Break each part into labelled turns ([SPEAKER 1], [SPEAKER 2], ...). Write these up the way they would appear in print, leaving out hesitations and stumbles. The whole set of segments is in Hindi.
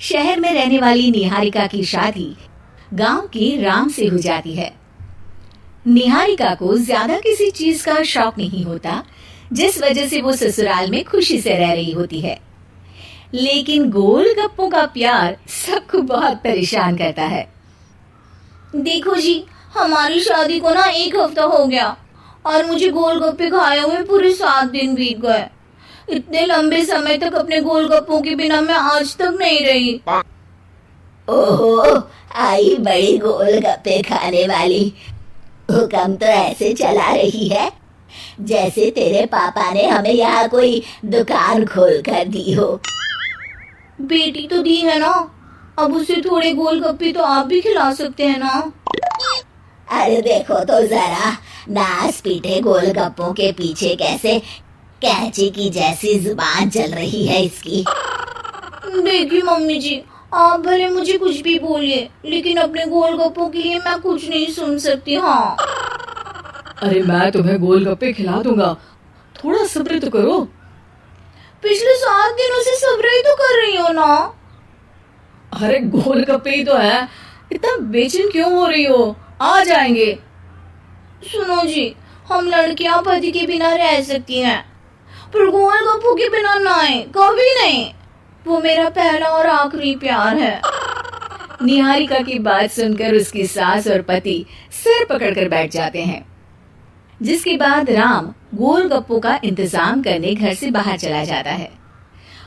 [SPEAKER 1] शहर में रहने वाली निहारिका की शादी गांव के राम से हो जाती है। निहारिका को ज्यादा किसी चीज का शौक नहीं होता, जिस वजह से वो ससुराल में खुशी से रह रही होती है। लेकिन गोलगप्पों का प्यार सबको बहुत परेशान करता है।
[SPEAKER 2] देखो जी, हमारी शादी को ना 1 हफ्ता हो गया और मुझे गोलगप्पे खाए हुए पूरे 7 दिन बीत गए। इतने लंबे समय तक अपने गोलगप्पों के बिना मैं आज तक नहीं रही।
[SPEAKER 3] ओहो, आई बड़ी गोलगप्पे खाने वाली। हुक्म तो ऐसे चला रही है जैसे तेरे पापा ने हमें यहाँ कोई दुकान खोल कर दी हो।
[SPEAKER 2] बेटी तो दी है ना, अब उसे थोड़े गोलगप्पे तो आप भी खिला सकते हैं ना।
[SPEAKER 3] अरे देखो तो जरा, नास पीटे गोलगप्पों के पीछे कैसे कैंची की जैसी जुबान चल रही है इसकी।
[SPEAKER 2] देखिए मम्मी जी, आप भले मुझे कुछ भी बोलिए, लेकिन अपने गोलगप्पों के लिए मैं कुछ नहीं सुन सकती। हाँ,
[SPEAKER 4] अरे मैं तुम्हें गोलगप्पे खिला दूंगा, थोड़ा सब्र तो करो।
[SPEAKER 2] पिछले 7 दिनों से सब्र ही तो कर रही हो ना।
[SPEAKER 4] अरे गोलगप्पे ही तो है, इतना बेचैन क्यों हो रही हो? आ जाएंगे।
[SPEAKER 2] सुनो जी, हम लड़कियां पति के बिना रह सकती हैं, पर गोलगप्पों के बिना नहीं, कभी नहीं। वो मेरा पहला और आखिरी प्यार है।
[SPEAKER 1] निहारिका की बात सुनकर उसकी सास और पति सिर पकड़कर बैठ जाते हैं। जिसके बाद राम गोलगप्पों का इंतजाम करने घर से बाहर चला जाता है।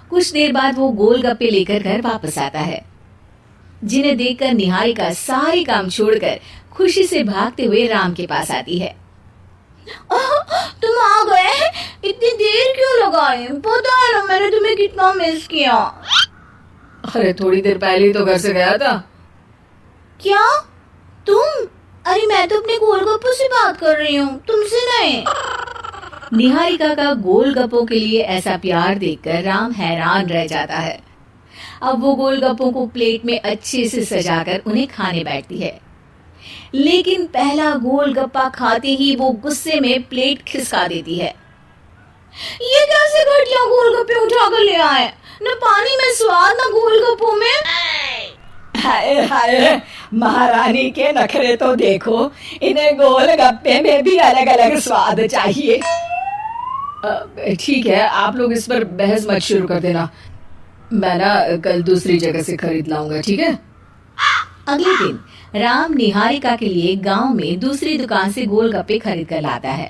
[SPEAKER 1] कुछ देर बाद वो गोलगप्पे लेकर घर वापस आता है, जिन्हें देखकर निहारिका सारे काम छोड़कर खुशी से भागते हुए राम के पास आती है।
[SPEAKER 2] तुम आ गए? इतनी देर क्यों लगाई? पता है ना मैंने तुम्हें कितना मिस किया।
[SPEAKER 4] अरे थोड़ी देर पहले ही तो घर से गया था।
[SPEAKER 2] क्या तुम? अरे मैं तो अपने गोलगप्पों से बात कर रही हूँ, तुमसे नहीं।
[SPEAKER 1] निहारिका का गोलगप्पों के लिए ऐसा प्यार देखकर राम हैरान रह जाता है। अब वो गोलगप्पों को प्लेट में अच्छे से सजाकर उन्हें खाने बैठती है, लेकिन पहला गोलगप्पा खाते ही वो गुस्से में प्लेट खिसका देती है।
[SPEAKER 2] ये कैसे घटिया गोलगप्पे उठाकर ले आए? न पानी में स्वाद, न गोलगप्पों में।
[SPEAKER 3] हाय हाय, महारानी के नखरे तो देखो, इन्हें गोलगप्पे में भी अलग अलग स्वाद चाहिए।
[SPEAKER 4] ठीक है, आप लोग इस पर बहस मत शुरू कर देना, मैं ना कल दूसरी जगह से खरीद लाऊंगा, ठीक है?
[SPEAKER 1] अगले दिन राम निहारिका के लिए गांव में दूसरी दुकान से गोलगप्पे खरीद कर लाता है,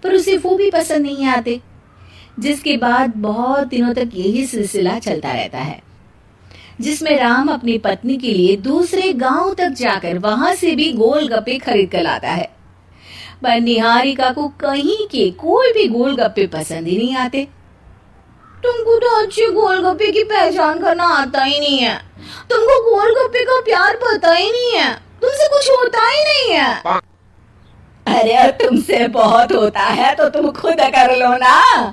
[SPEAKER 1] पर उसे वो भी पसंद नहीं आते। जिसके बाद बहुत दिनों तक यही सिलसिला चलता रहता है, जिसमें राम अपनी पत्नी के लिए दूसरे गांव तक जाकर वहां से भी गोलगप्पे खरीद कर लाता है, पर निहारिका को कहीं के कोई भी गोलगप्पे पसंद ही नहीं आते।
[SPEAKER 2] तुमको तो अच्छे गोलगप्पे की पहचान करना आता ही नहीं है। तुमको गोलगप्पे का प्यार पता ही नहीं है, तुमसे कुछ होता ही नहीं है।
[SPEAKER 3] अरे तुमसे बहुत होता है तो तुम खुद कर लो ना।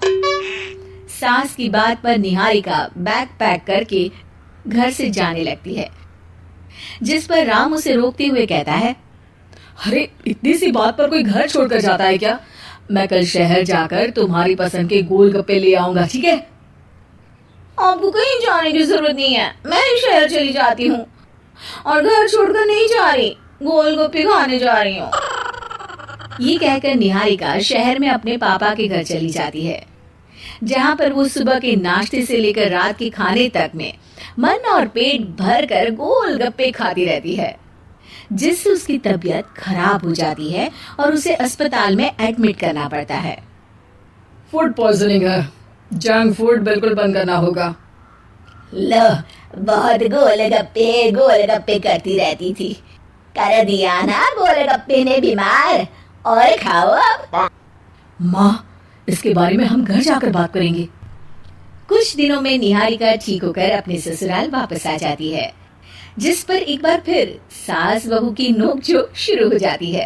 [SPEAKER 1] सास की बात पर निहारिका बैग पैक करके घर से जाने लगती है, जिस पर राम उसे रोकते हुए कहता है,
[SPEAKER 4] अरे इतनी सी बात पर कोई घर छोड़कर जाता है क्या? मैं कल शहर जाकर तुम्हारी पसंद के गोलगप्पे ले आऊंगा, ठीक है?
[SPEAKER 2] आपको कहीं जाने की जरूरत नहीं है, मैं ही शहर चली जाती हूँ और घर छोड़कर नहीं जा रही, गोलगप्पे खाने जा रही हूँ।
[SPEAKER 1] ये कहकर निहारिका शहर में अपने पापा के घर चली जाती है, जहाँ पर वो सुबह के नाश्ते से लेकर रात के खाने तक में मन और पेट भर कर गोलगप्पे खाती रहती है, जिससे उसकी तबीयत खराब हो जाती है और उसे अस्पताल में एडमिट करना पड़ता है।
[SPEAKER 4] फूड पॉइजनिंग है, जंक फूड बिल्कुल बंद करना होगा।
[SPEAKER 3] लो, बहुत गोलगप्पे गोलगप्पे करती रहती थी, कर दिया ना गोलगप्पे ने बीमार। और खाओ अब।
[SPEAKER 4] माँ, इसके बारे में हम घर जाकर बात करेंगे।
[SPEAKER 1] कुछ दिनों में निहारिका ठीक होकर अपने ससुराल वापस आ जाती है, जिस पर एक बार फिर सास बहू की नोकझोंक शुरू हो जाती है।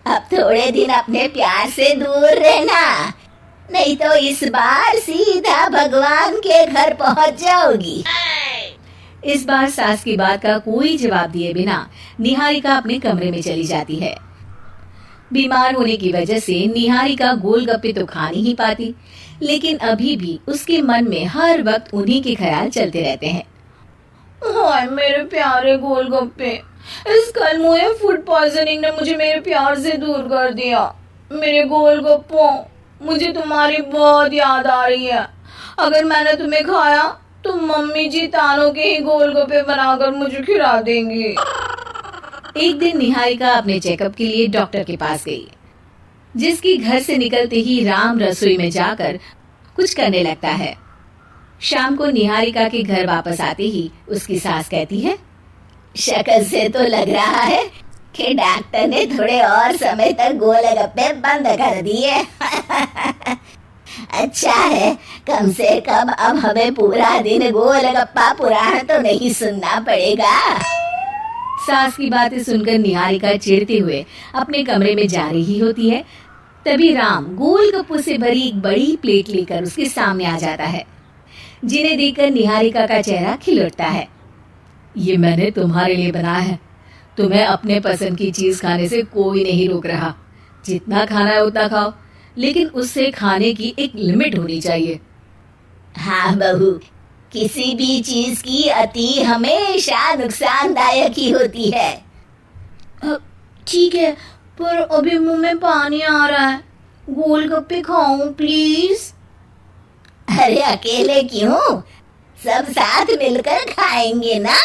[SPEAKER 3] अब थोड़े दिन अपने प्यार से दूर रहना, नहीं तो इस बार सीधा भगवान के घर पहुंच जाओगी।
[SPEAKER 1] इस बार सास की बात का कोई जवाब दिए बिना निहारिका अपने कमरे में चली जाती है। बीमार होने की वजह से निहारिका गोलगप्पे तो खा नहीं पाती, लेकिन अभी भी उसके मन में हर वक्त उन्हीं के ख्याल चलते रहते हैं।
[SPEAKER 2] हाय मेरे प्यारे गोलगप्पे, इस कलमुए फूड पॉइजनिंग ने मुझे मेरे प्यार से दूर कर दिया। मेरे गोलगप्पों, मुझे तुम्हारी बहुत याद आ रही है। अगर मैंने तुम्हें खाया तो मम्मी जी तानों के ही गोलगप्पे बनाकर मुझे खिला देंगी।
[SPEAKER 1] एक दिन निहारिका अपने चेकअप के लिए डॉक्टर के पास गई, जिसकी घर से निकलते ही राम रसोई में जाकर कुछ करने लगता है। शाम को निहारिका के घर वापस आते ही उसकी सास कहती है,
[SPEAKER 3] शक्ल से तो लग रहा है कि डॉक्टर ने थोड़े और समय तक गोलगप्पे बंद कर दिए। अच्छा है, कम से कम अब हमें पूरा दिन गोलगप्पा पुराण तो नहीं सुनना पड़ेगा।
[SPEAKER 1] सास की बातें सुनकर निहारिका चिढ़ते हुए अपने कमरे में जा रही होती है। तभी राम गोलगप्पों से भरी एक बड़ी प्लेट लेकर उसके सामने आ जाता है, जिन्हें देखकर निहारिका का चेहरा खिल उठता है।
[SPEAKER 4] ये मैंने तुम्हारे लिए बनाया है। तुम्हें अपने पसंद की चीज खाने से कोई नहीं रोक रहा। जितना खाना है उतना खाओ, लेकिन उससे खाने की एक लिमिट होनी चाहिए।
[SPEAKER 3] हाँ बहू, किसी भी चीज की अति हमेशा नुकसानदायक ही होती है।
[SPEAKER 2] ठीक है, पर अभी मुंह में पानी आ रहा है। गोलगप्पे खाऊं प्लीज?
[SPEAKER 3] अरे अकेले क्यों, सब साथ मिलकर खाएंगे ना।